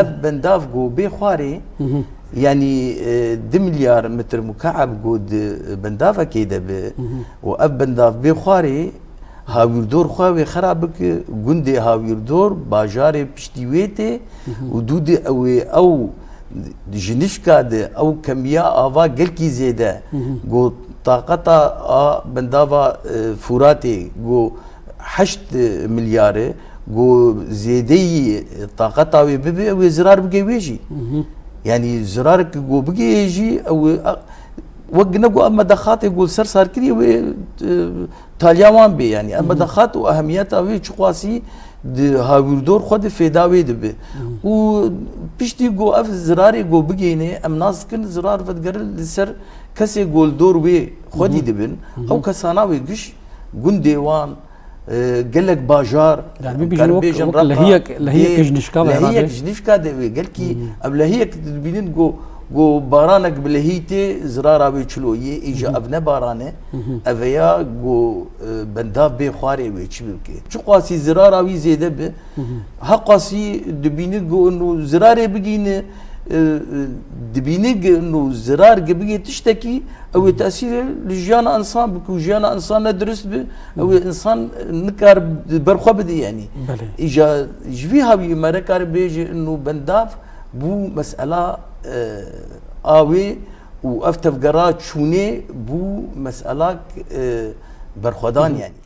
اف بنداف جو بخواري يعني 2 مليار متر مكعب جود بندافة كيدا وأب بنداف بخاري هاويردور خواوي خرابك جندي هاويردور باجاري بشتيويتي ودودي أو جنشكا أو كمية آفا قلكي زيادة جو طاقتا بندافة فوراتي جو 8 مليار جو زيدي طاقتا وبيبي وزرار بقي ويجي يعني زرارك جو بقي يجي او وقنا اما دخات يقول سر صار كري تاليوان بي يعني اما دخات واهميتها وي تشقاسي هاوردور خد فداوي دبي و بيشتي جو اف زراري جو بقيني ام ناس كن زرار فتقر لسر كسي جول دور وي خدي دبن او كساناوي قش قنديوان قال لك باجار يعني بيجن لهيك جنشكا لهيك جنشكا قال كي اب لهيك تبينين جو بارانك بلهيتي زرارا بيشلو يجا ابنا بارانه افيا جو بنداف بي خواري ويشبكي شو قاسي زرارا وي زيده ب حقاسي دبينين جو انه زراري بقين دبينيق انه زرار قبل تشتكي او تاثير لجيان انسان بكو جيان انسان درست به او انسان نكار برخو بدي يعني اجا جفيها بمركار بيجي انه بنداف بو مساله اوي وافتف قرات شوني بو مساله برخدان يعني